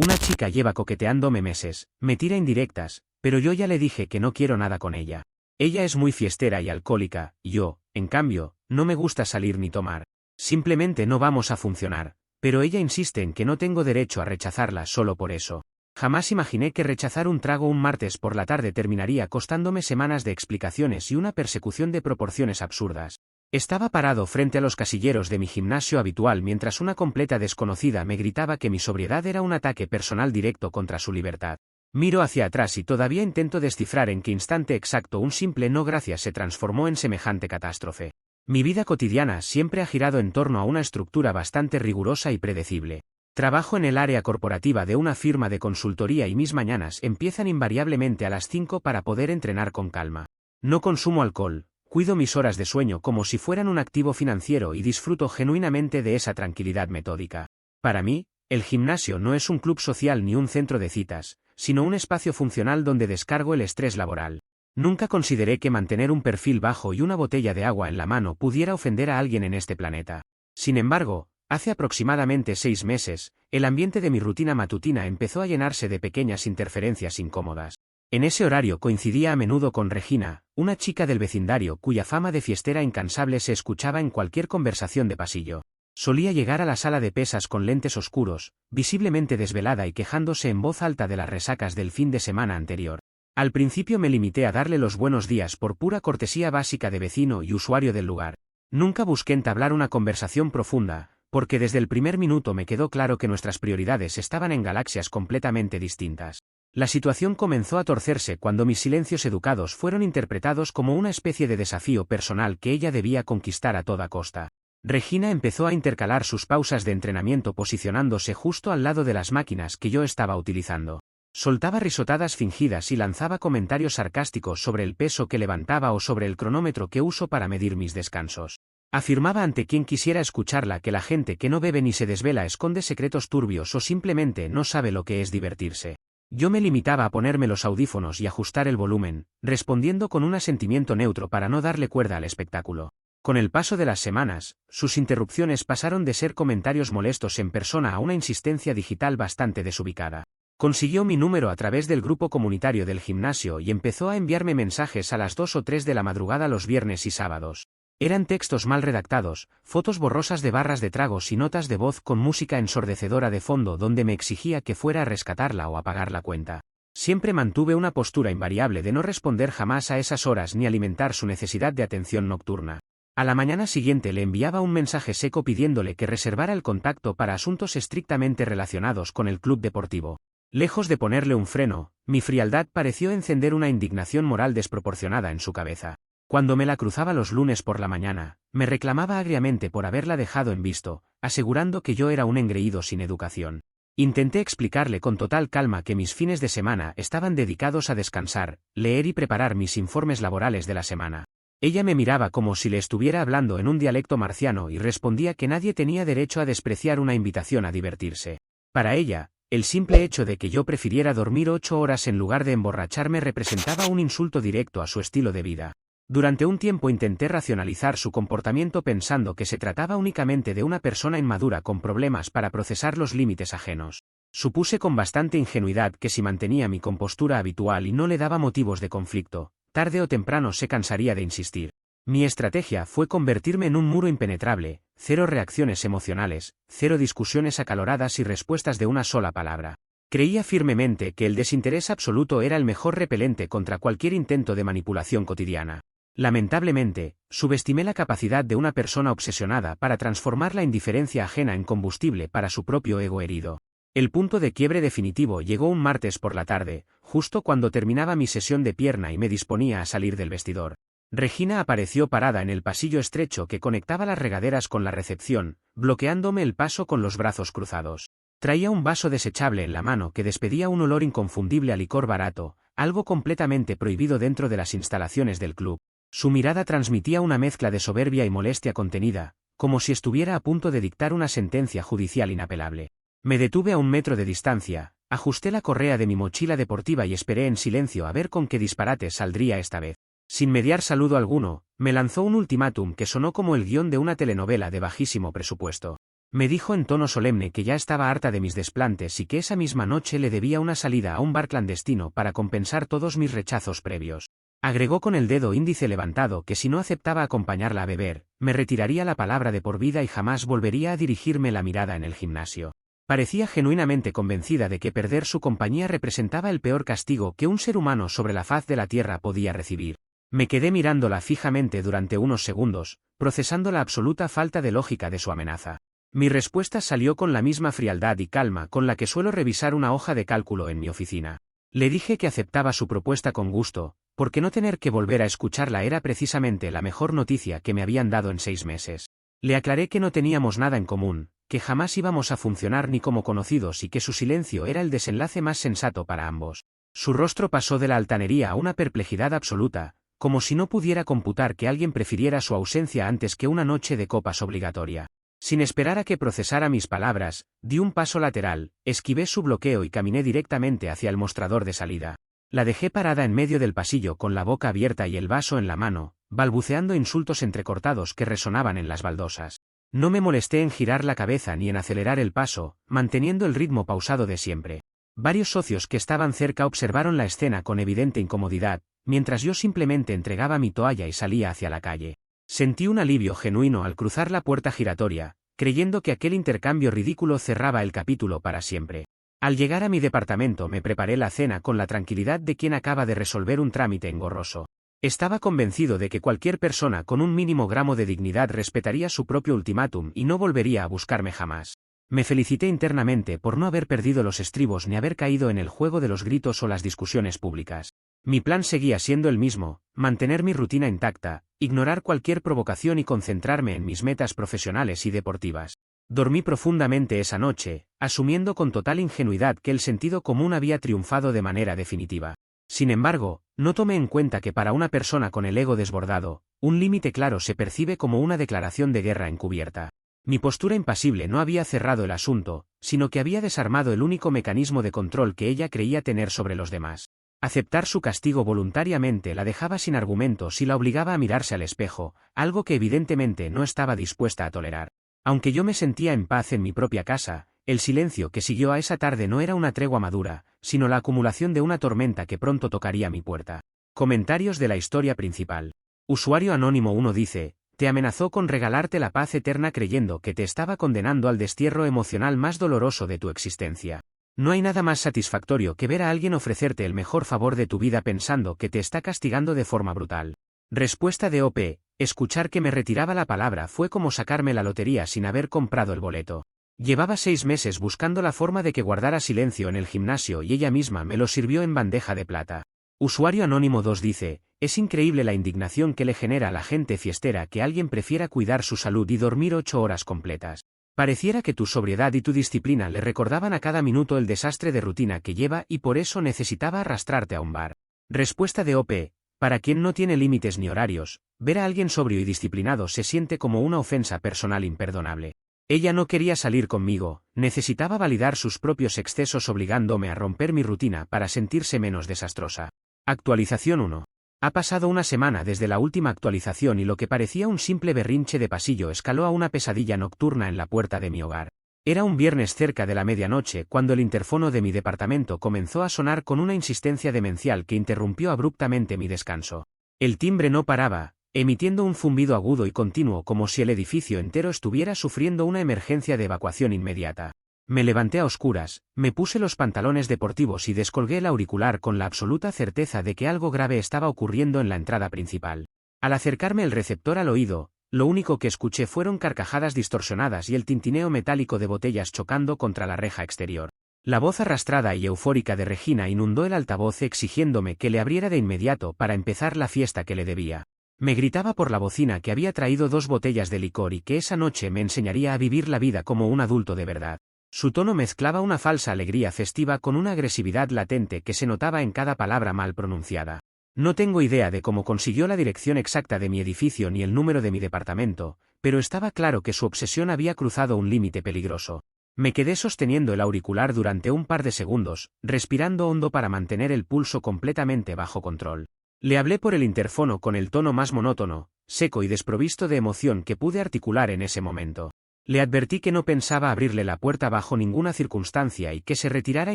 Una chica lleva coqueteándome meses, me tira indirectas, pero yo ya le dije que no quiero nada con ella. Ella es muy fiestera y alcohólica, y yo, en cambio, no me gusta salir ni tomar. Simplemente no vamos a funcionar, pero ella insiste en que no tengo derecho a rechazarla solo por eso. Jamás imaginé que rechazar un trago un martes por la tarde terminaría costándome semanas de explicaciones y una persecución de proporciones absurdas. Estaba parado frente a los casilleros de mi gimnasio habitual mientras una completa desconocida me gritaba que mi sobriedad era un ataque personal directo contra su libertad. Miro hacia atrás y todavía intento descifrar en qué instante exacto un simple no gracias se transformó en semejante catástrofe. Mi vida cotidiana siempre ha girado en torno a una estructura bastante rigurosa y predecible. Trabajo en el área corporativa de una firma de consultoría y mis mañanas empiezan invariablemente a las 5 para poder entrenar con calma. No consumo alcohol, cuido mis horas de sueño como si fueran un activo financiero y disfruto genuinamente de esa tranquilidad metódica. Para mí, el gimnasio no es un club social ni un centro de citas, sino un espacio funcional donde descargo el estrés laboral. Nunca consideré que mantener un perfil bajo y una botella de agua en la mano pudiera ofender a alguien en este planeta. Sin embargo, hace aproximadamente 6 meses, el ambiente de mi rutina matutina empezó a llenarse de pequeñas interferencias incómodas. En ese horario coincidía a menudo con Regina, una chica del vecindario cuya fama de fiestera incansable se escuchaba en cualquier conversación de pasillo. Solía llegar a la sala de pesas con lentes oscuros, visiblemente desvelada y quejándose en voz alta de las resacas del fin de semana anterior. Al principio me limité a darle los buenos días por pura cortesía básica de vecino y usuario del lugar. Nunca busqué entablar una conversación profunda, porque desde el primer minuto me quedó claro que nuestras prioridades estaban en galaxias completamente distintas. La situación comenzó a torcerse cuando mis silencios educados fueron interpretados como una especie de desafío personal que ella debía conquistar a toda costa. Regina empezó a intercalar sus pausas de entrenamiento posicionándose justo al lado de las máquinas que yo estaba utilizando. Soltaba risotadas fingidas y lanzaba comentarios sarcásticos sobre el peso que levantaba o sobre el cronómetro que uso para medir mis descansos. Afirmaba ante quien quisiera escucharla que la gente que no bebe ni se desvela esconde secretos turbios o simplemente no sabe lo que es divertirse. Yo me limitaba a ponerme los audífonos y ajustar el volumen, respondiendo con un asentimiento neutro para no darle cuerda al espectáculo. Con el paso de las semanas, sus interrupciones pasaron de ser comentarios molestos en persona a una insistencia digital bastante desubicada. Consiguió mi número a través del grupo comunitario del gimnasio y empezó a enviarme mensajes a las 2 o 3 de la madrugada los viernes y sábados. Eran textos mal redactados, fotos borrosas de barras de tragos y notas de voz con música ensordecedora de fondo donde me exigía que fuera a rescatarla o a pagar la cuenta. Siempre mantuve una postura invariable de no responder jamás a esas horas ni alimentar su necesidad de atención nocturna. A la mañana siguiente le enviaba un mensaje seco pidiéndole que reservara el contacto para asuntos estrictamente relacionados con el club deportivo. Lejos de ponerle un freno, mi frialdad pareció encender una indignación moral desproporcionada en su cabeza. Cuando me la cruzaba los lunes por la mañana, me reclamaba agriamente por haberla dejado en visto, asegurando que yo era un engreído sin educación. Intenté explicarle con total calma que mis fines de semana estaban dedicados a descansar, leer y preparar mis informes laborales de la semana. Ella me miraba como si le estuviera hablando en un dialecto marciano y respondía que nadie tenía derecho a despreciar una invitación a divertirse. Para ella, el simple hecho de que yo prefiriera dormir 8 horas en lugar de emborracharme representaba un insulto directo a su estilo de vida. Durante un tiempo intenté racionalizar su comportamiento pensando que se trataba únicamente de una persona inmadura con problemas para procesar los límites ajenos. Supuse con bastante ingenuidad que si mantenía mi compostura habitual y no le daba motivos de conflicto, tarde o temprano se cansaría de insistir. Mi estrategia fue convertirme en un muro impenetrable, 0 reacciones emocionales, 0 discusiones acaloradas y respuestas de una sola palabra. Creía firmemente que el desinterés absoluto era el mejor repelente contra cualquier intento de manipulación cotidiana. Lamentablemente, subestimé la capacidad de una persona obsesionada para transformar la indiferencia ajena en combustible para su propio ego herido. El punto de quiebre definitivo llegó un martes por la tarde, justo cuando terminaba mi sesión de pierna y me disponía a salir del vestidor. Regina apareció parada en el pasillo estrecho que conectaba las regaderas con la recepción, bloqueándome el paso con los brazos cruzados. Traía un vaso desechable en la mano que despedía un olor inconfundible a licor barato, algo completamente prohibido dentro de las instalaciones del club. Su mirada transmitía una mezcla de soberbia y molestia contenida, como si estuviera a punto de dictar una sentencia judicial inapelable. Me detuve a 1 metro de distancia, ajusté la correa de mi mochila deportiva y esperé en silencio a ver con qué disparate saldría esta vez. Sin mediar saludo alguno, me lanzó un ultimátum que sonó como el guión de una telenovela de bajísimo presupuesto. Me dijo en tono solemne que ya estaba harta de mis desplantes y que esa misma noche le debía una salida a un bar clandestino para compensar todos mis rechazos previos. Agregó con el dedo índice levantado que si no aceptaba acompañarla a beber, me retiraría la palabra de por vida y jamás volvería a dirigirme la mirada en el gimnasio. Parecía genuinamente convencida de que perder su compañía representaba el peor castigo que un ser humano sobre la faz de la tierra podía recibir. Me quedé mirándola fijamente durante unos segundos, procesando la absoluta falta de lógica de su amenaza. Mi respuesta salió con la misma frialdad y calma con la que suelo revisar una hoja de cálculo en mi oficina. Le dije que aceptaba su propuesta con gusto, porque no tener que volver a escucharla era precisamente la mejor noticia que me habían dado en 6 meses. Le aclaré que no teníamos nada en común, que jamás íbamos a funcionar ni como conocidos y que su silencio era el desenlace más sensato para ambos. Su rostro pasó de la altanería a una perplejidad absoluta, como si no pudiera computar que alguien prefiriera su ausencia antes que una noche de copas obligatoria. Sin esperar a que procesara mis palabras, di un paso lateral, esquivé su bloqueo y caminé directamente hacia el mostrador de salida. La dejé parada en medio del pasillo con la boca abierta y el vaso en la mano, balbuceando insultos entrecortados que resonaban en las baldosas. No me molesté en girar la cabeza ni en acelerar el paso, manteniendo el ritmo pausado de siempre. Varios socios que estaban cerca observaron la escena con evidente incomodidad, mientras yo simplemente entregaba mi toalla y salía hacia la calle. Sentí un alivio genuino al cruzar la puerta giratoria, creyendo que aquel intercambio ridículo cerraba el capítulo para siempre. Al llegar a mi departamento me preparé la cena con la tranquilidad de quien acaba de resolver un trámite engorroso. Estaba convencido de que cualquier persona con un mínimo gramo de dignidad respetaría su propio ultimátum y no volvería a buscarme jamás. Me felicité internamente por no haber perdido los estribos ni haber caído en el juego de los gritos o las discusiones públicas. Mi plan seguía siendo el mismo, mantener mi rutina intacta, ignorar cualquier provocación y concentrarme en mis metas profesionales y deportivas. Dormí profundamente esa noche, asumiendo con total ingenuidad que el sentido común había triunfado de manera definitiva. Sin embargo, no tomé en cuenta que para una persona con el ego desbordado, un límite claro se percibe como una declaración de guerra encubierta. Mi postura impasible no había cerrado el asunto, sino que había desarmado el único mecanismo de control que ella creía tener sobre los demás. Aceptar su castigo voluntariamente la dejaba sin argumentos y la obligaba a mirarse al espejo, algo que evidentemente no estaba dispuesta a tolerar. Aunque yo me sentía en paz en mi propia casa, el silencio que siguió a esa tarde no era una tregua madura, sino la acumulación de una tormenta que pronto tocaría mi puerta. Comentarios de la historia principal. Usuario Anónimo 1 dice: te amenazó con regalarte la paz eterna creyendo que te estaba condenando al destierro emocional más doloroso de tu existencia. No hay nada más satisfactorio que ver a alguien ofrecerte el mejor favor de tu vida pensando que te está castigando de forma brutal. Respuesta de OP: escuchar que me retiraba la palabra fue como sacarme la lotería sin haber comprado el boleto. Llevaba 6 meses buscando la forma de que guardara silencio en el gimnasio y ella misma me lo sirvió en bandeja de plata. Usuario Anónimo 2 dice: es increíble la indignación que le genera a la gente fiestera que alguien prefiera cuidar su salud y dormir 8 horas completas. Pareciera que tu sobriedad y tu disciplina le recordaban a cada minuto el desastre de rutina que lleva y por eso necesitaba arrastrarte a un bar. Respuesta de OP: para quien no tiene límites ni horarios, ver a alguien sobrio y disciplinado se siente como una ofensa personal imperdonable. Ella no quería salir conmigo, necesitaba validar sus propios excesos obligándome a romper mi rutina para sentirse menos desastrosa. Actualización 1. Ha pasado una semana desde la última actualización y lo que parecía un simple berrinche de pasillo escaló a una pesadilla nocturna en la puerta de mi hogar. Era un viernes cerca de la medianoche cuando el interfono de mi departamento comenzó a sonar con una insistencia demencial que interrumpió abruptamente mi descanso. El timbre no paraba, emitiendo un zumbido agudo y continuo como si el edificio entero estuviera sufriendo una emergencia de evacuación inmediata. Me levanté a oscuras, me puse los pantalones deportivos y descolgué el auricular con la absoluta certeza de que algo grave estaba ocurriendo en la entrada principal. Al acercarme el receptor al oído, lo único que escuché fueron carcajadas distorsionadas y el tintineo metálico de botellas chocando contra la reja exterior. La voz arrastrada y eufórica de Regina inundó el altavoz exigiéndome que le abriera de inmediato para empezar la fiesta que le debía. Me gritaba por la bocina que había traído 2 botellas de licor y que esa noche me enseñaría a vivir la vida como un adulto de verdad. Su tono mezclaba una falsa alegría festiva con una agresividad latente que se notaba en cada palabra mal pronunciada. No tengo idea de cómo consiguió la dirección exacta de mi edificio ni el número de mi departamento, pero estaba claro que su obsesión había cruzado un límite peligroso. Me quedé sosteniendo el auricular durante un par de segundos, respirando hondo para mantener el pulso completamente bajo control. Le hablé por el interfono con el tono más monótono, seco y desprovisto de emoción que pude articular en ese momento. Le advertí que no pensaba abrirle la puerta bajo ninguna circunstancia y que se retirara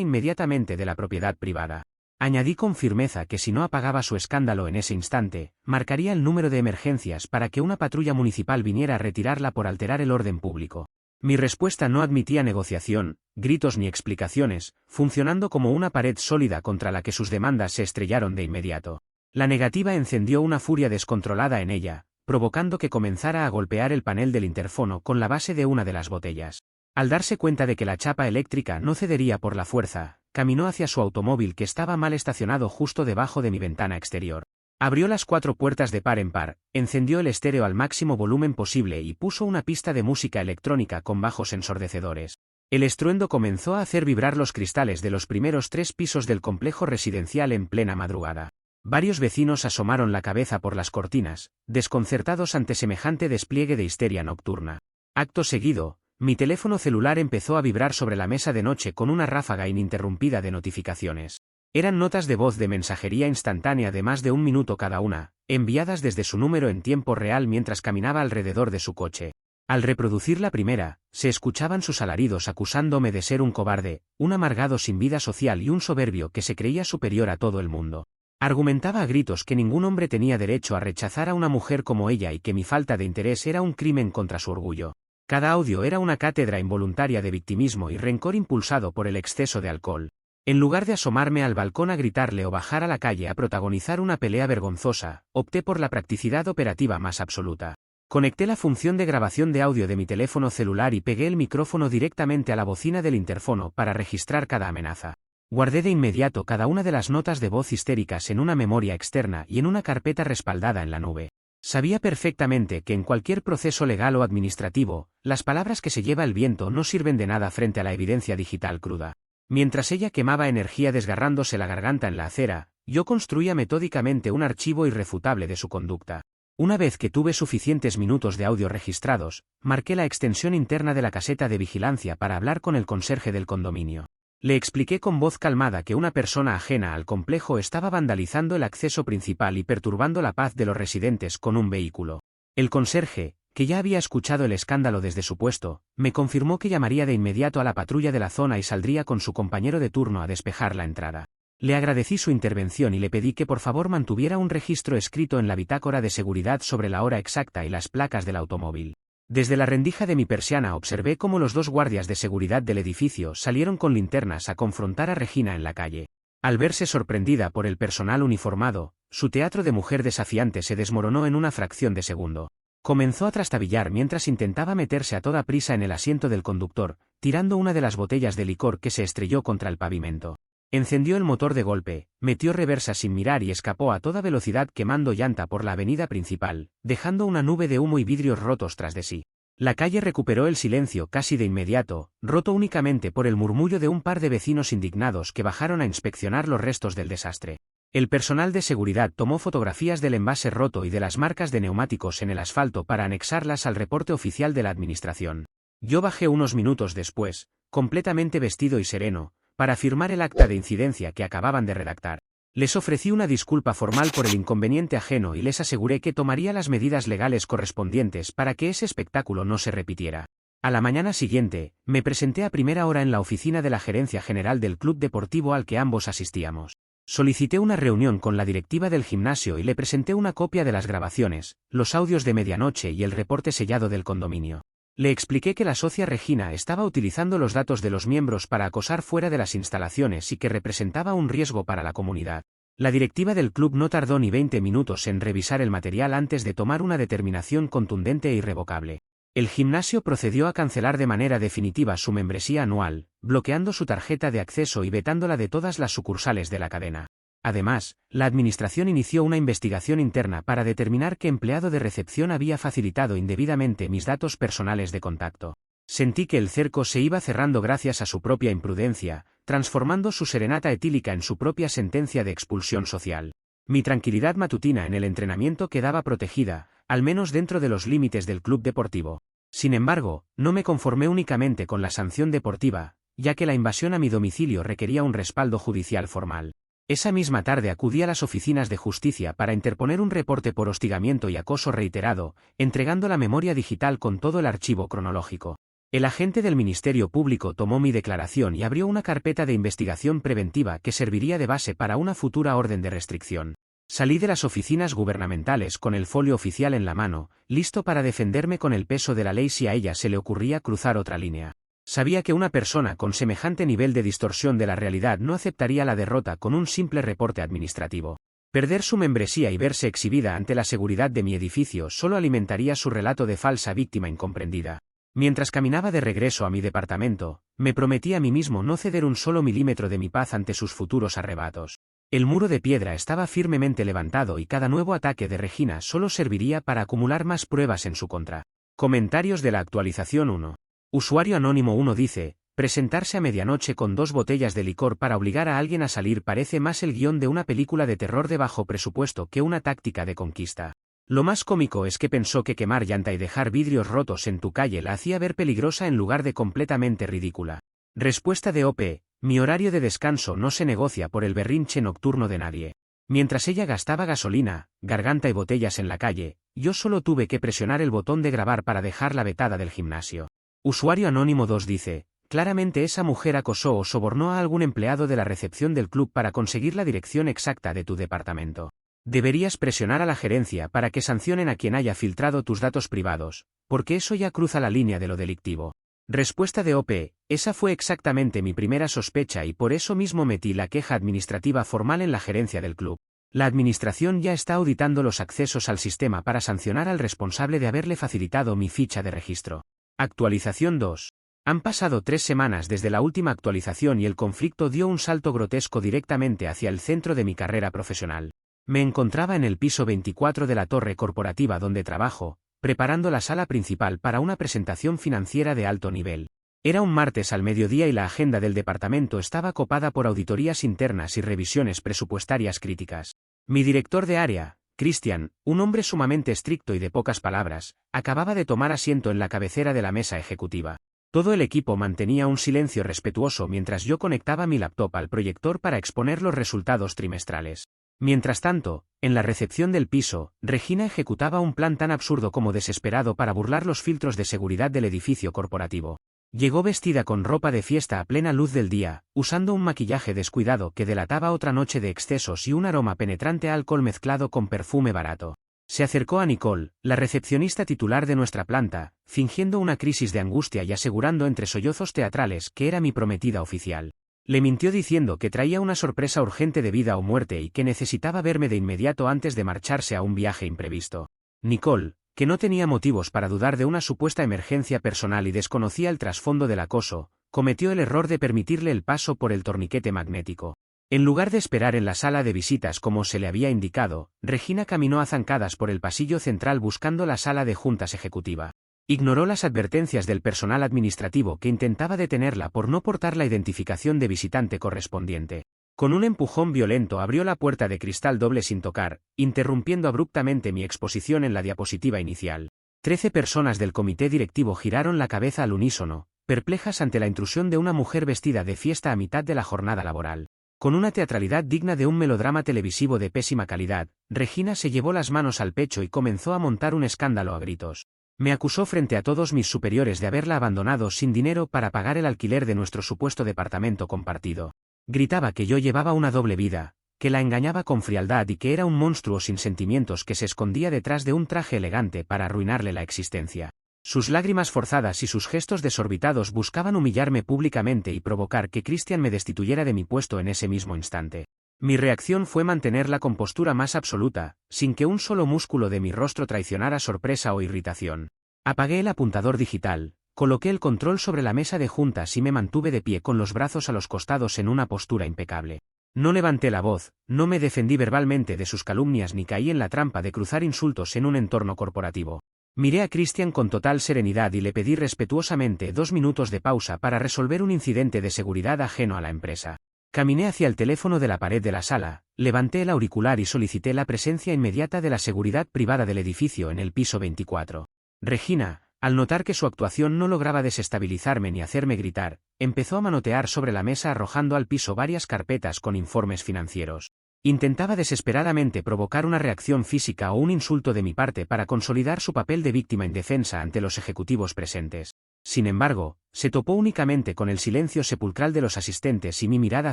inmediatamente de la propiedad privada. Añadí con firmeza que si no apagaba su escándalo en ese instante, marcaría el número de emergencias para que una patrulla municipal viniera a retirarla por alterar el orden público. Mi respuesta no admitía negociación, gritos ni explicaciones, funcionando como una pared sólida contra la que sus demandas se estrellaron de inmediato. La negativa encendió una furia descontrolada en ella, provocando que comenzara a golpear el panel del interfono con la base de una de las botellas. Al darse cuenta de que la chapa eléctrica no cedería por la fuerza, caminó hacia su automóvil que estaba mal estacionado justo debajo de mi ventana exterior. Abrió las 4 puertas de par en par, encendió el estéreo al máximo volumen posible y puso una pista de música electrónica con bajos ensordecedores. El estruendo comenzó a hacer vibrar los cristales de los primeros 3 pisos del complejo residencial en plena madrugada. Varios vecinos asomaron la cabeza por las cortinas, desconcertados ante semejante despliegue de histeria nocturna. Acto seguido, mi teléfono celular empezó a vibrar sobre la mesa de noche con una ráfaga ininterrumpida de notificaciones. Eran notas de voz de mensajería instantánea de más de 1 minuto cada una, enviadas desde su número en tiempo real mientras caminaba alrededor de su coche. Al reproducir la primera, se escuchaban sus alaridos acusándome de ser un cobarde, un amargado sin vida social y un soberbio que se creía superior a todo el mundo. Argumentaba a gritos que ningún hombre tenía derecho a rechazar a una mujer como ella y que mi falta de interés era un crimen contra su orgullo. Cada audio era una cátedra involuntaria de victimismo y rencor impulsado por el exceso de alcohol. En lugar de asomarme al balcón a gritarle o bajar a la calle a protagonizar una pelea vergonzosa, opté por la practicidad operativa más absoluta. Conecté la función de grabación de audio de mi teléfono celular y pegué el micrófono directamente a la bocina del interfono para registrar cada amenaza. Guardé de inmediato cada una de las notas de voz histéricas en una memoria externa y en una carpeta respaldada en la nube. Sabía perfectamente que en cualquier proceso legal o administrativo, las palabras que se lleva el viento no sirven de nada frente a la evidencia digital cruda. Mientras ella quemaba energía desgarrándose la garganta en la acera, yo construía metódicamente un archivo irrefutable de su conducta. Una vez que tuve suficientes minutos de audio registrados, marqué la extensión interna de la caseta de vigilancia para hablar con el conserje del condominio. Le expliqué con voz calmada que una persona ajena al complejo estaba vandalizando el acceso principal y perturbando la paz de los residentes con un vehículo. El conserje, que ya había escuchado el escándalo desde su puesto, me confirmó que llamaría de inmediato a la patrulla de la zona y saldría con su compañero de turno a despejar la entrada. Le agradecí su intervención y le pedí que por favor mantuviera un registro escrito en la bitácora de seguridad sobre la hora exacta y las placas del automóvil. Desde la rendija de mi persiana observé cómo los 2 guardias de seguridad del edificio salieron con linternas a confrontar a Regina en la calle. Al verse sorprendida por el personal uniformado, su teatro de mujer desafiante se desmoronó en una fracción de segundo. Comenzó a trastabillar mientras intentaba meterse a toda prisa en el asiento del conductor, tirando una de las botellas de licor que se estrelló contra el pavimento. Encendió el motor de golpe, metió reversa sin mirar y escapó a toda velocidad quemando llanta por la avenida principal, dejando una nube de humo y vidrios rotos tras de sí. La calle recuperó el silencio casi de inmediato, roto únicamente por el murmullo de un par de vecinos indignados que bajaron a inspeccionar los restos del desastre. El personal de seguridad tomó fotografías del envase roto y de las marcas de neumáticos en el asfalto para anexarlas al reporte oficial de la administración. Yo bajé unos minutos después, completamente vestido y sereno, para firmar el acta de incidencia que acababan de redactar. Les ofrecí una disculpa formal por el inconveniente ajeno y les aseguré que tomaría las medidas legales correspondientes para que ese espectáculo no se repitiera. A la mañana siguiente, me presenté a primera hora en la oficina de la gerencia general del club deportivo al que ambos asistíamos. Solicité una reunión con la directiva del gimnasio y le presenté una copia de las grabaciones, los audios de medianoche y el reporte sellado del condominio. Le expliqué que la socia Regina estaba utilizando los datos de los miembros para acosar fuera de las instalaciones y que representaba un riesgo para la comunidad. La directiva del club no tardó ni 20 minutos en revisar el material antes de tomar una determinación contundente e irrevocable. El gimnasio procedió a cancelar de manera definitiva su membresía anual, bloqueando su tarjeta de acceso y vetándola de todas las sucursales de la cadena. Además, la administración inició una investigación interna para determinar qué empleado de recepción había facilitado indebidamente mis datos personales de contacto. Sentí que el cerco se iba cerrando gracias a su propia imprudencia, transformando su serenata etílica en su propia sentencia de expulsión social. Mi tranquilidad matutina en el entrenamiento quedaba protegida, al menos dentro de los límites del club deportivo. Sin embargo, no me conformé únicamente con la sanción deportiva, ya que la invasión a mi domicilio requería un respaldo judicial formal. Esa misma tarde acudí a las oficinas de justicia para interponer un reporte por hostigamiento y acoso reiterado, entregando la memoria digital con todo el archivo cronológico. El agente del Ministerio Público tomó mi declaración y abrió una carpeta de investigación preventiva que serviría de base para una futura orden de restricción. Salí de las oficinas gubernamentales con el folio oficial en la mano, listo para defenderme con el peso de la ley si a ella se le ocurría cruzar otra línea. Sabía que una persona con semejante nivel de distorsión de la realidad no aceptaría la derrota con un simple reporte administrativo. Perder su membresía y verse exhibida ante la seguridad de mi edificio solo alimentaría su relato de falsa víctima incomprendida. Mientras caminaba de regreso a mi departamento, me prometí a mí mismo no ceder un solo milímetro de mi paz ante sus futuros arrebatos. El muro de piedra estaba firmemente levantado y cada nuevo ataque de Regina solo serviría para acumular más pruebas en su contra. Comentarios de la actualización 1. Usuario Anónimo 1 dice: presentarse a medianoche con 2 botellas de licor para obligar a alguien a salir parece más el guión de una película de terror de bajo presupuesto que una táctica de conquista. Lo más cómico es que pensó que quemar llanta y dejar vidrios rotos en tu calle la hacía ver peligrosa en lugar de completamente ridícula. Respuesta de OP: mi horario de descanso no se negocia por el berrinche nocturno de nadie. Mientras ella gastaba gasolina, garganta y botellas en la calle, yo solo tuve que presionar el botón de grabar para dejarla vetada del gimnasio. Usuario Anónimo 2 dice: claramente esa mujer acosó o sobornó a algún empleado de la recepción del club para conseguir la dirección exacta de tu departamento. Deberías presionar a la gerencia para que sancionen a quien haya filtrado tus datos privados, porque eso ya cruza la línea de lo delictivo. Respuesta de OP: esa fue exactamente mi primera sospecha y por eso mismo metí la queja administrativa formal en la gerencia del club. La administración ya está auditando los accesos al sistema para sancionar al responsable de haberle facilitado mi ficha de registro. Actualización 2. Han pasado 3 semanas desde la última actualización y el conflicto dio un salto grotesco directamente hacia el centro de mi carrera profesional. Me encontraba en el piso 24 de la torre corporativa donde trabajo, preparando la sala principal para una presentación financiera de alto nivel. Era un martes al mediodía y la agenda del departamento estaba copada por auditorías internas y revisiones presupuestarias críticas. Mi director de área, Christian, un hombre sumamente estricto y de pocas palabras, acababa de tomar asiento en la cabecera de la mesa ejecutiva. Todo el equipo mantenía un silencio respetuoso mientras yo conectaba mi laptop al proyector para exponer los resultados trimestrales. Mientras tanto, en la recepción del piso, Regina ejecutaba un plan tan absurdo como desesperado para burlar los filtros de seguridad del edificio corporativo. Llegó vestida con ropa de fiesta a plena luz del día, usando un maquillaje descuidado que delataba otra noche de excesos y un aroma penetrante a alcohol mezclado con perfume barato. Se acercó a Nicole, la recepcionista titular de nuestra planta, fingiendo una crisis de angustia y asegurando entre sollozos teatrales que era mi prometida oficial. Le mintió diciendo que traía una sorpresa urgente de vida o muerte y que necesitaba verme de inmediato antes de marcharse a un viaje imprevisto. Nicole, que no tenía motivos para dudar de una supuesta emergencia personal y desconocía el trasfondo del acoso, cometió el error de permitirle el paso por el torniquete magnético. En lugar de esperar en la sala de visitas como se le había indicado, Regina caminó a zancadas por el pasillo central buscando la sala de juntas ejecutiva. Ignoró las advertencias del personal administrativo que intentaba detenerla por no portar la identificación de visitante correspondiente. Con un empujón violento abrió la puerta de cristal doble sin tocar, interrumpiendo abruptamente mi exposición en la diapositiva inicial. 13 personas del comité directivo giraron la cabeza al unísono, perplejas ante la intrusión de una mujer vestida de fiesta a mitad de la jornada laboral. Con una teatralidad digna de un melodrama televisivo de pésima calidad, Regina se llevó las manos al pecho y comenzó a montar un escándalo a gritos. Me acusó frente a todos mis superiores de haberla abandonado sin dinero para pagar el alquiler de nuestro supuesto departamento compartido. Gritaba que yo llevaba una doble vida, que la engañaba con frialdad y que era un monstruo sin sentimientos que se escondía detrás de un traje elegante para arruinarle la existencia. Sus lágrimas forzadas y sus gestos desorbitados buscaban humillarme públicamente y provocar que Christian me destituyera de mi puesto en ese mismo instante. Mi reacción fue mantener la compostura más absoluta, sin que un solo músculo de mi rostro traicionara sorpresa o irritación. Apagué el apuntador digital, coloqué el control sobre la mesa de juntas y me mantuve de pie con los brazos a los costados en una postura impecable. No levanté la voz, no me defendí verbalmente de sus calumnias ni caí en la trampa de cruzar insultos en un entorno corporativo. Miré a Christian con total serenidad y le pedí respetuosamente 2 minutos de pausa para resolver un incidente de seguridad ajeno a la empresa. Caminé hacia el teléfono de la pared de la sala, levanté el auricular y solicité la presencia inmediata de la seguridad privada del edificio en el piso 24. Regina, al notar que su actuación no lograba desestabilizarme ni hacerme gritar, empezó a manotear sobre la mesa arrojando al piso varias carpetas con informes financieros. Intentaba desesperadamente provocar una reacción física o un insulto de mi parte para consolidar su papel de víctima indefensa ante los ejecutivos presentes. Sin embargo, se topó únicamente con el silencio sepulcral de los asistentes y mi mirada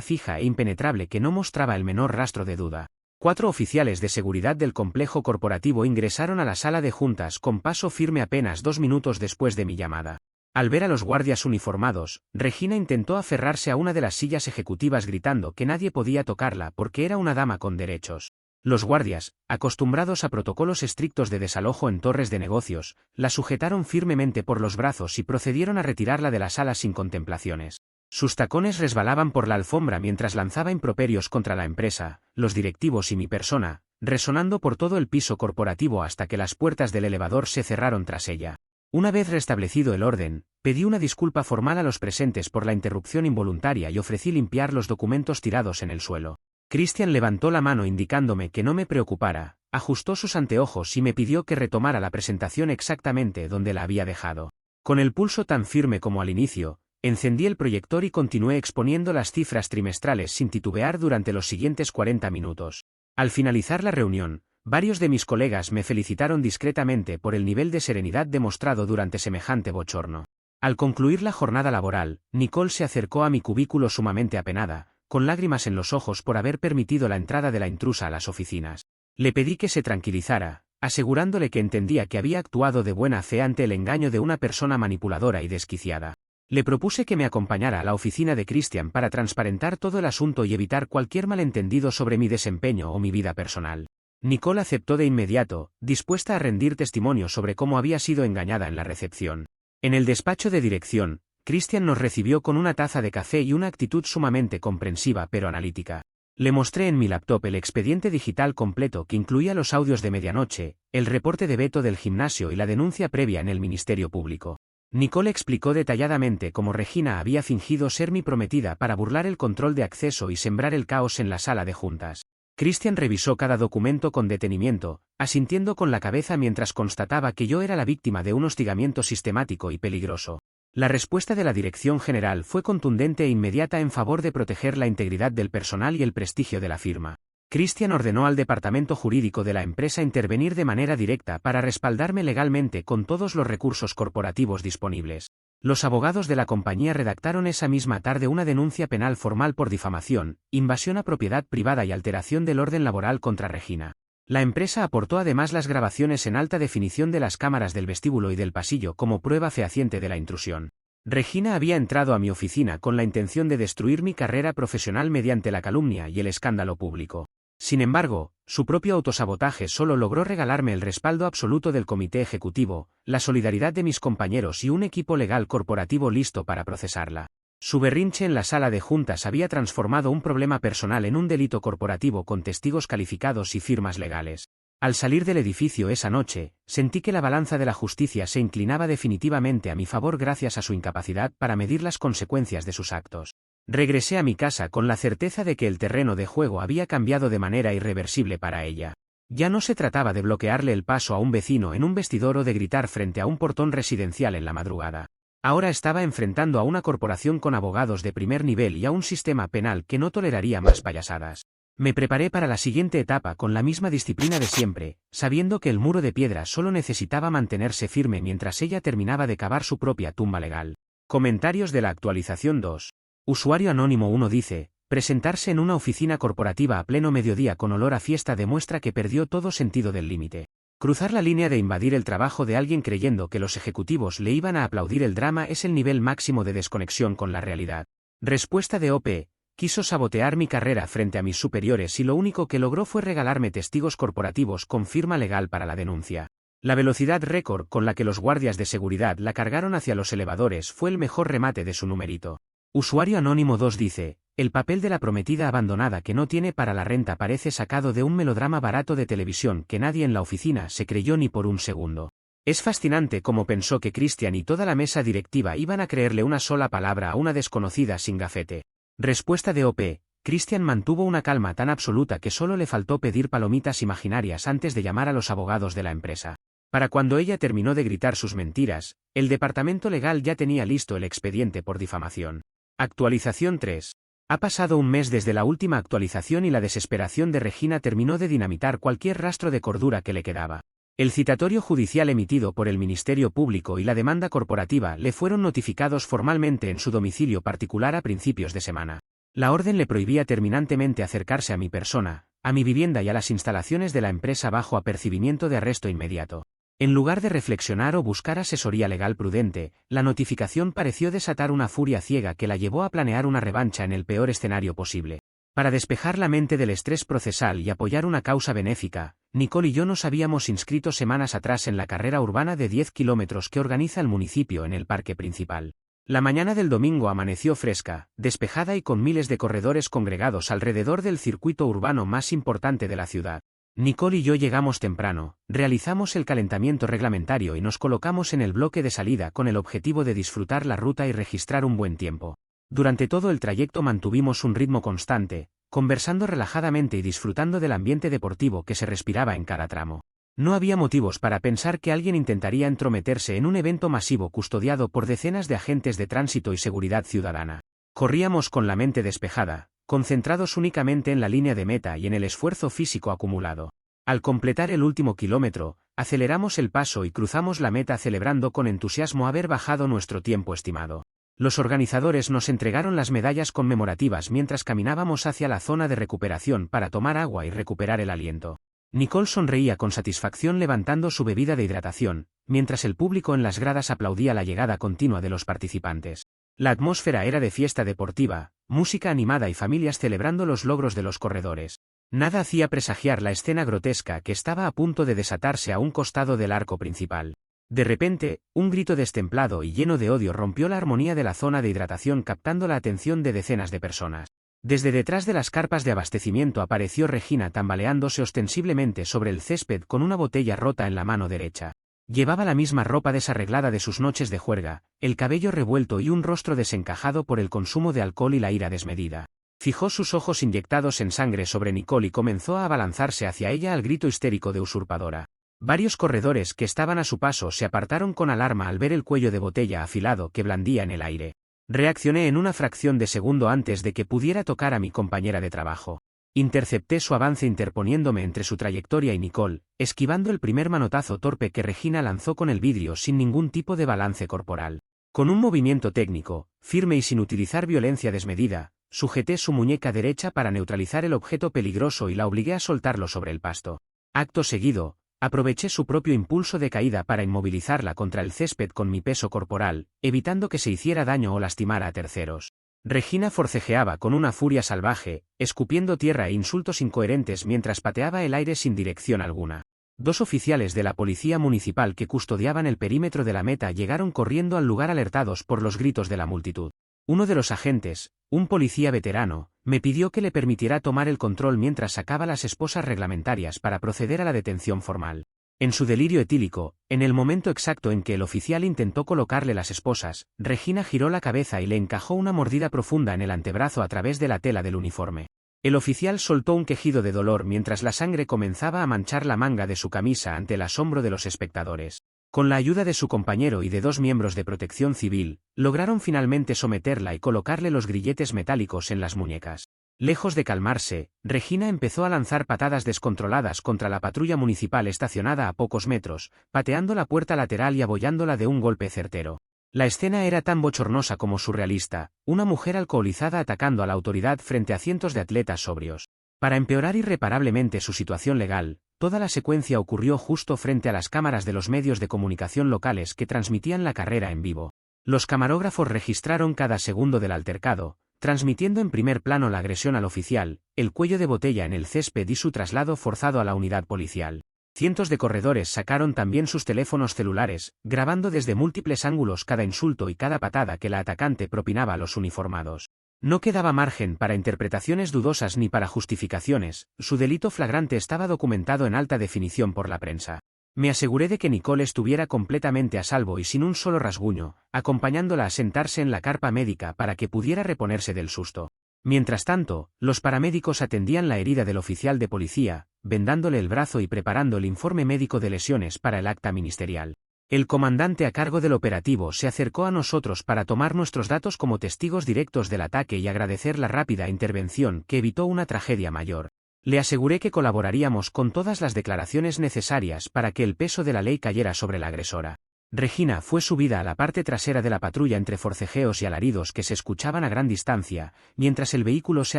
fija e impenetrable que no mostraba el menor rastro de duda. 4 oficiales de seguridad del complejo corporativo ingresaron a la sala de juntas con paso firme apenas 2 minutos después de mi llamada. Al ver a los guardias uniformados, Regina intentó aferrarse a una de las sillas ejecutivas gritando que nadie podía tocarla porque era una dama con derechos. Los guardias, acostumbrados a protocolos estrictos de desalojo en torres de negocios, la sujetaron firmemente por los brazos y procedieron a retirarla de la sala sin contemplaciones. Sus tacones resbalaban por la alfombra mientras lanzaba improperios contra la empresa, los directivos y mi persona, resonando por todo el piso corporativo hasta que las puertas del elevador se cerraron tras ella. Una vez restablecido el orden, pedí una disculpa formal a los presentes por la interrupción involuntaria y ofrecí limpiar los documentos tirados en el suelo. Christian levantó la mano indicándome que no me preocupara, ajustó sus anteojos y me pidió que retomara la presentación exactamente donde la había dejado. Con el pulso tan firme como al inicio, encendí el proyector y continué exponiendo las cifras trimestrales sin titubear durante los siguientes 40 minutos. Al finalizar la reunión, varios de mis colegas me felicitaron discretamente por el nivel de serenidad demostrado durante semejante bochorno. Al concluir la jornada laboral, Nicole se acercó a mi cubículo sumamente apenada, con lágrimas en los ojos por haber permitido la entrada de la intrusa a las oficinas. Le pedí que se tranquilizara, asegurándole que entendía que había actuado de buena fe ante el engaño de una persona manipuladora y desquiciada. Le propuse que me acompañara a la oficina de Christian para transparentar todo el asunto y evitar cualquier malentendido sobre mi desempeño o mi vida personal. Nicole aceptó de inmediato, dispuesta a rendir testimonio sobre cómo había sido engañada en la recepción. En el despacho de dirección, Christian nos recibió con una taza de café y una actitud sumamente comprensiva pero analítica. Le mostré en mi laptop el expediente digital completo que incluía los audios de medianoche, el reporte de veto del gimnasio y la denuncia previa en el Ministerio Público. Nicole explicó detalladamente cómo Regina había fingido ser mi prometida para burlar el control de acceso y sembrar el caos en la sala de juntas. Christian revisó cada documento con detenimiento, asintiendo con la cabeza mientras constataba que yo era la víctima de un hostigamiento sistemático y peligroso. La respuesta de la dirección general fue contundente e inmediata en favor de proteger la integridad del personal y el prestigio de la firma. Christian ordenó al departamento jurídico de la empresa intervenir de manera directa para respaldarme legalmente con todos los recursos corporativos disponibles. Los abogados de la compañía redactaron esa misma tarde una denuncia penal formal por difamación, invasión a propiedad privada y alteración del orden laboral contra Regina. La empresa aportó además las grabaciones en alta definición de las cámaras del vestíbulo y del pasillo como prueba fehaciente de la intrusión. Regina había entrado a mi oficina con la intención de destruir mi carrera profesional mediante la calumnia y el escándalo público. Sin embargo, su propio autosabotaje solo logró regalarme el respaldo absoluto del comité ejecutivo, la solidaridad de mis compañeros y un equipo legal corporativo listo para procesarla. Su berrinche en la sala de juntas había transformado un problema personal en un delito corporativo con testigos calificados y firmas legales. Al salir del edificio esa noche, sentí que la balanza de la justicia se inclinaba definitivamente a mi favor gracias a su incapacidad para medir las consecuencias de sus actos. Regresé a mi casa con la certeza de que el terreno de juego había cambiado de manera irreversible para ella. Ya no se trataba de bloquearle el paso a un vecino en un vestidor o de gritar frente a un portón residencial en la madrugada. Ahora estaba enfrentando a una corporación con abogados de primer nivel y a un sistema penal que no toleraría más payasadas. Me preparé para la siguiente etapa con la misma disciplina de siempre, sabiendo que el muro de piedra solo necesitaba mantenerse firme mientras ella terminaba de cavar su propia tumba legal. Comentarios de la actualización 2. Usuario Anónimo 1 dice, presentarse en una oficina corporativa a pleno mediodía con olor a fiesta demuestra que perdió todo sentido del límite. Cruzar la línea de invadir el trabajo de alguien creyendo que los ejecutivos le iban a aplaudir el drama es el nivel máximo de desconexión con la realidad. Respuesta de OP. Quiso sabotear mi carrera frente a mis superiores y lo único que logró fue regalarme testigos corporativos con firma legal para la denuncia. La velocidad récord con la que los guardias de seguridad la cargaron hacia los elevadores fue el mejor remate de su numerito. Usuario Anónimo 2 dice, el papel de la prometida abandonada que no tiene para la renta parece sacado de un melodrama barato de televisión que nadie en la oficina se creyó ni por un segundo. Es fascinante cómo pensó que Christian y toda la mesa directiva iban a creerle una sola palabra a una desconocida sin gafete. Respuesta de OP. Christian mantuvo una calma tan absoluta que solo le faltó pedir palomitas imaginarias antes de llamar a los abogados de la empresa. Para cuando ella terminó de gritar sus mentiras, el departamento legal ya tenía listo el expediente por difamación. Actualización 3. Ha pasado un mes desde la última actualización y la desesperación de Regina terminó de dinamitar cualquier rastro de cordura que le quedaba. El citatorio judicial emitido por el Ministerio Público y la demanda corporativa le fueron notificados formalmente en su domicilio particular a principios de semana. La orden le prohibía terminantemente acercarse a mi persona, a mi vivienda y a las instalaciones de la empresa bajo apercibimiento de arresto inmediato. En lugar de reflexionar o buscar asesoría legal prudente, la notificación pareció desatar una furia ciega que la llevó a planear una revancha en el peor escenario posible. Para despejar la mente del estrés procesal y apoyar una causa benéfica, Nicole y yo nos habíamos inscrito semanas atrás en la carrera urbana de 10 kilómetros que organiza el municipio en el parque principal. La mañana del domingo amaneció fresca, despejada y con miles de corredores congregados alrededor del circuito urbano más importante de la ciudad. Nicole y yo llegamos temprano, realizamos el calentamiento reglamentario y nos colocamos en el bloque de salida con el objetivo de disfrutar la ruta y registrar un buen tiempo. Durante todo el trayecto mantuvimos un ritmo constante, conversando relajadamente y disfrutando del ambiente deportivo que se respiraba en cada tramo. No había motivos para pensar que alguien intentaría entrometerse en un evento masivo custodiado por decenas de agentes de tránsito y seguridad ciudadana. Corríamos con la mente despejada, concentrados únicamente en la línea de meta y en el esfuerzo físico acumulado. Al completar el último kilómetro, aceleramos el paso y cruzamos la meta celebrando con entusiasmo haber bajado nuestro tiempo estimado. Los organizadores nos entregaron las medallas conmemorativas mientras caminábamos hacia la zona de recuperación para tomar agua y recuperar el aliento. Nicole sonreía con satisfacción levantando su bebida de hidratación, mientras el público en las gradas aplaudía la llegada continua de los participantes. La atmósfera era de fiesta deportiva, música animada y familias celebrando los logros de los corredores. Nada hacía presagiar la escena grotesca que estaba a punto de desatarse a un costado del arco principal. De repente, un grito destemplado y lleno de odio rompió la armonía de la zona de hidratación captando la atención de decenas de personas. Desde detrás de las carpas de abastecimiento apareció Regina tambaleándose ostensiblemente sobre el césped con una botella rota en la mano derecha. Llevaba la misma ropa desarreglada de sus noches de juerga, el cabello revuelto y un rostro desencajado por el consumo de alcohol y la ira desmedida. Fijó sus ojos inyectados en sangre sobre Nicole y comenzó a abalanzarse hacia ella al grito histérico de usurpadora. Varios corredores que estaban a su paso se apartaron con alarma al ver el cuello de botella afilado que blandía en el aire. Reaccioné en una fracción de segundo antes de que pudiera tocar a mi compañera de trabajo. Intercepté su avance interponiéndome entre su trayectoria y Nicole, esquivando el primer manotazo torpe que Regina lanzó con el vidrio sin ningún tipo de balance corporal. Con un movimiento técnico, firme y sin utilizar violencia desmedida, sujeté su muñeca derecha para neutralizar el objeto peligroso y la obligué a soltarlo sobre el pasto. Acto seguido, aproveché su propio impulso de caída para inmovilizarla contra el césped con mi peso corporal, evitando que se hiciera daño o lastimara a terceros. Regina forcejeaba con una furia salvaje, escupiendo tierra e insultos incoherentes mientras pateaba el aire sin dirección alguna. Dos oficiales de la policía municipal que custodiaban el perímetro de la meta llegaron corriendo al lugar alertados por los gritos de la multitud. Uno de los agentes, un policía veterano, me pidió que le permitiera tomar el control mientras sacaba las esposas reglamentarias para proceder a la detención formal. En su delirio etílico, en el momento exacto en que el oficial intentó colocarle las esposas, Regina giró la cabeza y le encajó una mordida profunda en el antebrazo a través de la tela del uniforme. El oficial soltó un quejido de dolor mientras la sangre comenzaba a manchar la manga de su camisa ante el asombro de los espectadores. Con la ayuda de su compañero y de dos miembros de protección civil, lograron finalmente someterla y colocarle los grilletes metálicos en las muñecas. Lejos de calmarse, Regina empezó a lanzar patadas descontroladas contra la patrulla municipal estacionada a pocos metros, pateando la puerta lateral y abollándola de un golpe certero. La escena era tan bochornosa como surrealista, una mujer alcoholizada atacando a la autoridad frente a cientos de atletas sobrios. Para empeorar irreparablemente su situación legal, toda la secuencia ocurrió justo frente a las cámaras de los medios de comunicación locales que transmitían la carrera en vivo. Los camarógrafos registraron cada segundo del altercado, transmitiendo en primer plano la agresión al oficial, el cuello de botella en el césped y su traslado forzado a la unidad policial. Cientos de corredores sacaron también sus teléfonos celulares, grabando desde múltiples ángulos cada insulto y cada patada que la atacante propinaba a los uniformados. No quedaba margen para interpretaciones dudosas ni para justificaciones, su delito flagrante estaba documentado en alta definición por la prensa. Me aseguré de que Nicole estuviera completamente a salvo y sin un solo rasguño, acompañándola a sentarse en la carpa médica para que pudiera reponerse del susto. Mientras tanto, los paramédicos atendían la herida del oficial de policía, vendándole el brazo y preparando el informe médico de lesiones para el acta ministerial. El comandante a cargo del operativo se acercó a nosotros para tomar nuestros datos como testigos directos del ataque y agradecer la rápida intervención que evitó una tragedia mayor. Le aseguré que colaboraríamos con todas las declaraciones necesarias para que el peso de la ley cayera sobre la agresora. Regina fue subida a la parte trasera de la patrulla entre forcejeos y alaridos que se escuchaban a gran distancia, mientras el vehículo se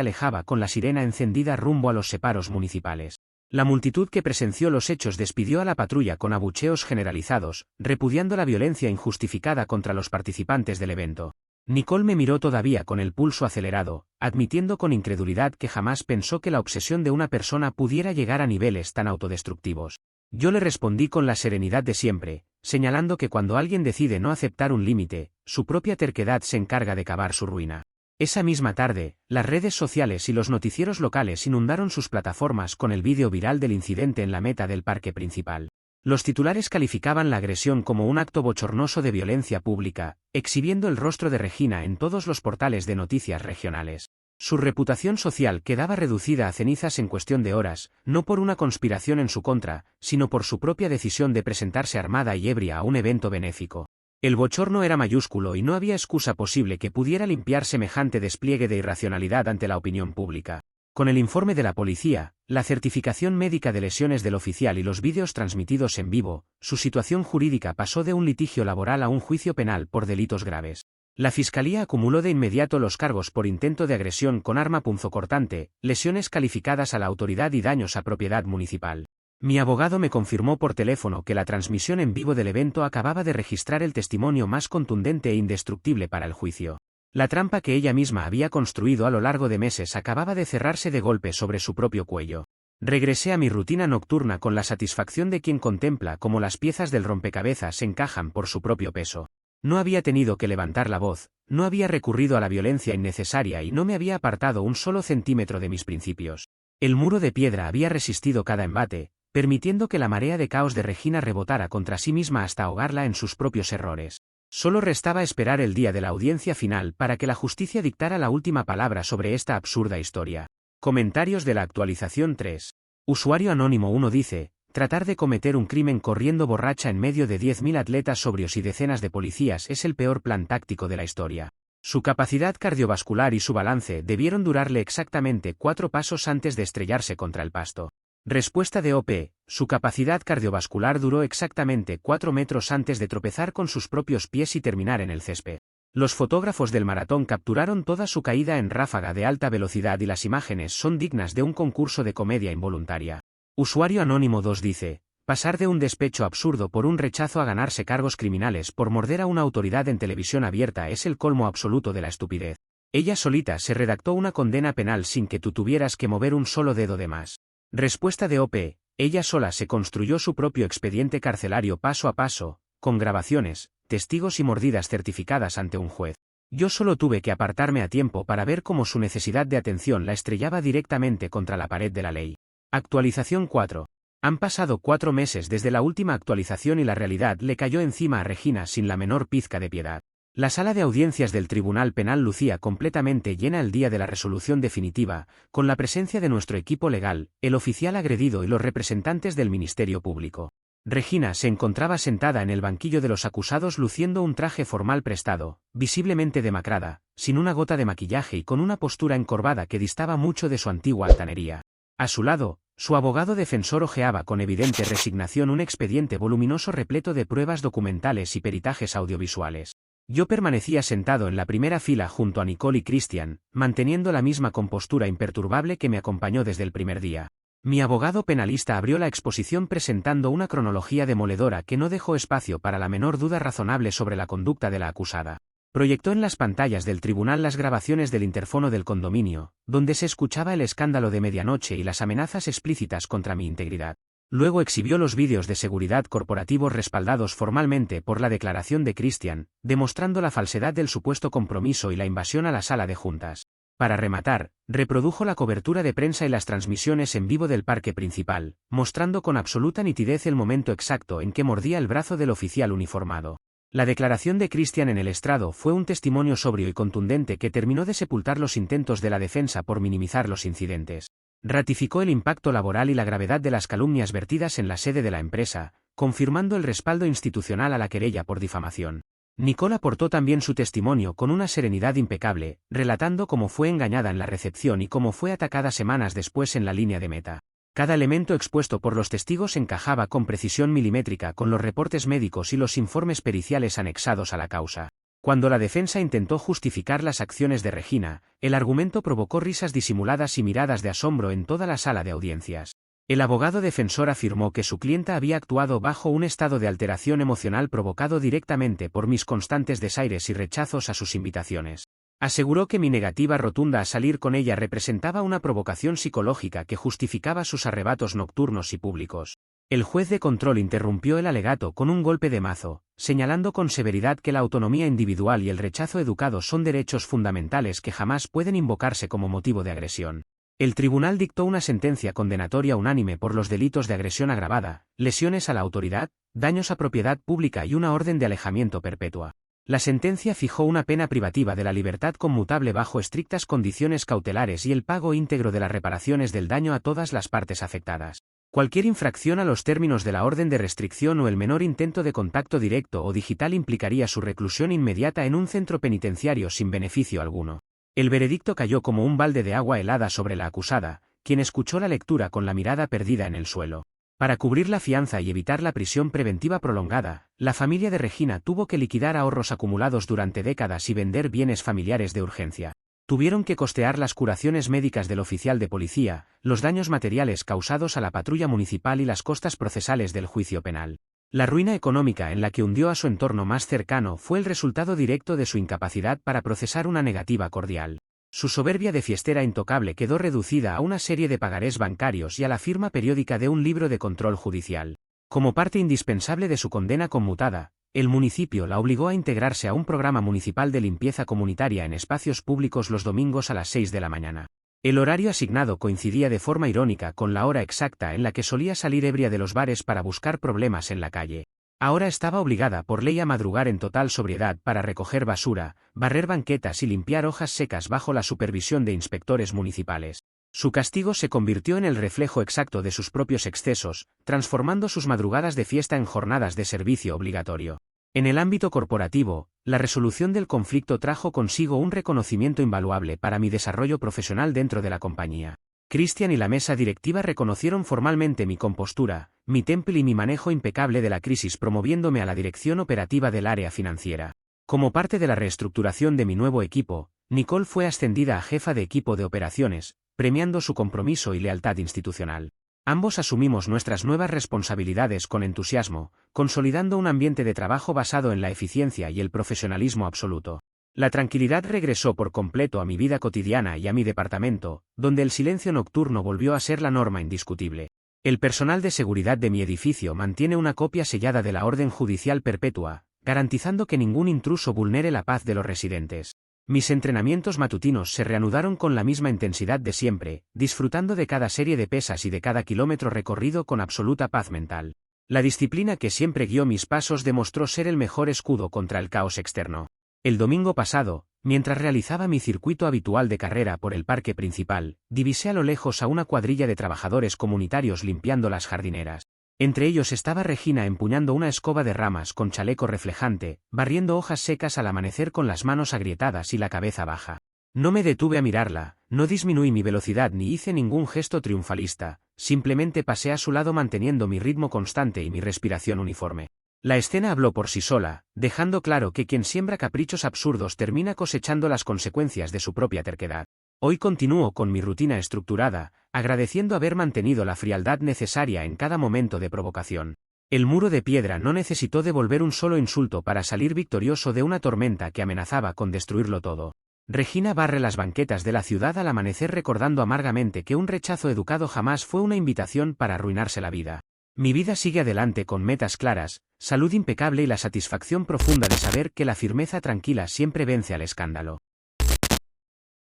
alejaba con la sirena encendida rumbo a los separos municipales. La multitud que presenció los hechos despidió a la patrulla con abucheos generalizados, repudiando la violencia injustificada contra los participantes del evento. Nicole me miró todavía con el pulso acelerado, admitiendo con incredulidad que jamás pensó que la obsesión de una persona pudiera llegar a niveles tan autodestructivos. Yo le respondí con la serenidad de siempre, señalando que cuando alguien decide no aceptar un límite, su propia terquedad se encarga de cavar su ruina. Esa misma tarde, las redes sociales y los noticieros locales inundaron sus plataformas con el vídeo viral del incidente en la meta del parque principal. Los titulares calificaban la agresión como un acto bochornoso de violencia pública, exhibiendo el rostro de Regina en todos los portales de noticias regionales. Su reputación social quedaba reducida a cenizas en cuestión de horas, no por una conspiración en su contra, sino por su propia decisión de presentarse armada y ebria a un evento benéfico. El bochorno era mayúsculo y no había excusa posible que pudiera limpiar semejante despliegue de irracionalidad ante la opinión pública. Con el informe de la policía, la certificación médica de lesiones del oficial y los vídeos transmitidos en vivo, su situación jurídica pasó de un litigio laboral a un juicio penal por delitos graves. La Fiscalía acumuló de inmediato los cargos por intento de agresión con arma punzocortante, lesiones calificadas a la autoridad y daños a propiedad municipal. Mi abogado me confirmó por teléfono que la transmisión en vivo del evento acababa de registrar el testimonio más contundente e indestructible para el juicio. La trampa que ella misma había construido a lo largo de meses acababa de cerrarse de golpe sobre su propio cuello. Regresé a mi rutina nocturna con la satisfacción de quien contempla cómo las piezas del rompecabezas se encajan por su propio peso. No había tenido que levantar la voz, no había recurrido a la violencia innecesaria y no me había apartado un solo centímetro de mis principios. El muro de piedra había resistido cada embate, permitiendo que la marea de caos de Regina rebotara contra sí misma hasta ahogarla en sus propios errores. Solo restaba esperar el día de la audiencia final para que la justicia dictara la última palabra sobre esta absurda historia. Comentarios de la actualización 3. Usuario anónimo 1 dice: tratar de cometer un crimen corriendo borracha en medio de 10.000 atletas sobrios y decenas de policías es el peor plan táctico de la historia. Su capacidad cardiovascular y su balance debieron durarle exactamente 4 pasos antes de estrellarse contra el pasto. Respuesta de OP: su capacidad cardiovascular duró exactamente 4 metros antes de tropezar con sus propios pies y terminar en el césped. Los fotógrafos del maratón capturaron toda su caída en ráfaga de alta velocidad y las imágenes son dignas de un concurso de comedia involuntaria. Usuario anónimo 2 dice: pasar de un despecho absurdo por un rechazo a ganarse cargos criminales por morder a una autoridad en televisión abierta es el colmo absoluto de la estupidez. Ella solita se redactó una condena penal sin que tú tuvieras que mover un solo dedo de más. Respuesta de OP: ella sola se construyó su propio expediente carcelario paso a paso, con grabaciones, testigos y mordidas certificadas ante un juez. Yo solo tuve que apartarme a tiempo para ver cómo su necesidad de atención la estrellaba directamente contra la pared de la ley. Actualización 4. Han pasado 4 meses desde la última actualización y la realidad le cayó encima a Regina sin la menor pizca de piedad. La sala de audiencias del Tribunal Penal lucía completamente llena el día de la resolución definitiva, con la presencia de nuestro equipo legal, el oficial agredido y los representantes del Ministerio Público. Regina se encontraba sentada en el banquillo de los acusados luciendo un traje formal prestado, visiblemente demacrada, sin una gota de maquillaje y con una postura encorvada que distaba mucho de su antigua altanería. A su lado, su abogado defensor hojeaba con evidente resignación un expediente voluminoso repleto de pruebas documentales y peritajes audiovisuales. Yo permanecía sentado en la primera fila junto a Nicole y Christian, manteniendo la misma compostura imperturbable que me acompañó desde el primer día. Mi abogado penalista abrió la exposición presentando una cronología demoledora que no dejó espacio para la menor duda razonable sobre la conducta de la acusada. Proyectó en las pantallas del tribunal las grabaciones del interfono del condominio, donde se escuchaba el escándalo de medianoche y las amenazas explícitas contra mi integridad. Luego exhibió los vídeos de seguridad corporativos respaldados formalmente por la declaración de Christian, demostrando la falsedad del supuesto compromiso y la invasión a la sala de juntas. Para rematar, reprodujo la cobertura de prensa y las transmisiones en vivo del parque principal, mostrando con absoluta nitidez el momento exacto en que mordía el brazo del oficial uniformado. La declaración de Christian en el estrado fue un testimonio sobrio y contundente que terminó de sepultar los intentos de la defensa por minimizar los incidentes. Ratificó el impacto laboral y la gravedad de las calumnias vertidas en la sede de la empresa, confirmando el respaldo institucional a la querella por difamación. Nicole aportó también su testimonio con una serenidad impecable, relatando cómo fue engañada en la recepción y cómo fue atacada semanas después en la línea de meta. Cada elemento expuesto por los testigos encajaba con precisión milimétrica con los reportes médicos y los informes periciales anexados a la causa. Cuando la defensa intentó justificar las acciones de Regina, el argumento provocó risas disimuladas y miradas de asombro en toda la sala de audiencias. El abogado defensor afirmó que su clienta había actuado bajo un estado de alteración emocional provocado directamente por mis constantes desaires y rechazos a sus invitaciones. Aseguró que mi negativa rotunda a salir con ella representaba una provocación psicológica que justificaba sus arrebatos nocturnos y públicos. El juez de control interrumpió el alegato con un golpe de mazo, señalando con severidad que la autonomía individual y el rechazo educado son derechos fundamentales que jamás pueden invocarse como motivo de agresión. El tribunal dictó una sentencia condenatoria unánime por los delitos de agresión agravada, lesiones a la autoridad, daños a propiedad pública y una orden de alejamiento perpetua. La sentencia fijó una pena privativa de la libertad conmutable bajo estrictas condiciones cautelares y el pago íntegro de las reparaciones del daño a todas las partes afectadas. Cualquier infracción a los términos de la orden de restricción o el menor intento de contacto directo o digital implicaría su reclusión inmediata en un centro penitenciario sin beneficio alguno. El veredicto cayó como un balde de agua helada sobre la acusada, quien escuchó la lectura con la mirada perdida en el suelo. Para cubrir la fianza y evitar la prisión preventiva prolongada, la familia de Regina tuvo que liquidar ahorros acumulados durante décadas y vender bienes familiares de urgencia. Tuvieron que costear las curaciones médicas del oficial de policía, los daños materiales causados a la patrulla municipal y las costas procesales del juicio penal. La ruina económica en la que hundió a su entorno más cercano fue el resultado directo de su incapacidad para procesar una negativa cordial. Su soberbia de fiestera intocable quedó reducida a una serie de pagarés bancarios y a la firma periódica de un libro de control judicial. Como parte indispensable de su condena conmutada, el municipio la obligó a integrarse a un programa municipal de limpieza comunitaria en espacios públicos los domingos a las 6 de la mañana. El horario asignado coincidía de forma irónica con la hora exacta en la que solía salir ebria de los bares para buscar problemas en la calle. Ahora estaba obligada por ley a madrugar en total sobriedad para recoger basura, barrer banquetas y limpiar hojas secas bajo la supervisión de inspectores municipales. Su castigo se convirtió en el reflejo exacto de sus propios excesos, transformando sus madrugadas de fiesta en jornadas de servicio obligatorio. En el ámbito corporativo, la resolución del conflicto trajo consigo un reconocimiento invaluable para mi desarrollo profesional dentro de la compañía. Christian y la mesa directiva reconocieron formalmente mi compostura, mi temple y mi manejo impecable de la crisis, promoviéndome a la dirección operativa del área financiera. Como parte de la reestructuración de mi nuevo equipo, Nicole fue ascendida a jefa de equipo de operaciones, premiando su compromiso y lealtad institucional. Ambos asumimos nuestras nuevas responsabilidades con entusiasmo, consolidando un ambiente de trabajo basado en la eficiencia y el profesionalismo absoluto. La tranquilidad regresó por completo a mi vida cotidiana y a mi departamento, donde el silencio nocturno volvió a ser la norma indiscutible. El personal de seguridad de mi edificio mantiene una copia sellada de la orden judicial perpetua, garantizando que ningún intruso vulnere la paz de los residentes. Mis entrenamientos matutinos se reanudaron con la misma intensidad de siempre, disfrutando de cada serie de pesas y de cada kilómetro recorrido con absoluta paz mental. La disciplina que siempre guió mis pasos demostró ser el mejor escudo contra el caos externo. El domingo pasado, mientras realizaba mi circuito habitual de carrera por el parque principal, divisé a lo lejos a una cuadrilla de trabajadores comunitarios limpiando las jardineras. Entre ellos estaba Regina empuñando una escoba de ramas con chaleco reflejante, barriendo hojas secas al amanecer con las manos agrietadas y la cabeza baja. No me detuve a mirarla, no disminuí mi velocidad ni hice ningún gesto triunfalista, simplemente pasé a su lado manteniendo mi ritmo constante y mi respiración uniforme. La escena habló por sí sola, dejando claro que quien siembra caprichos absurdos termina cosechando las consecuencias de su propia terquedad. Hoy continúo con mi rutina estructurada, agradeciendo haber mantenido la frialdad necesaria en cada momento de provocación. El muro de piedra no necesitó devolver un solo insulto para salir victorioso de una tormenta que amenazaba con destruirlo todo. Regina barre las banquetas de la ciudad al amanecer recordando amargamente que un rechazo educado jamás fue una invitación para arruinarse la vida. Mi vida sigue adelante con metas claras, salud impecable y la satisfacción profunda de saber que la firmeza tranquila siempre vence al escándalo.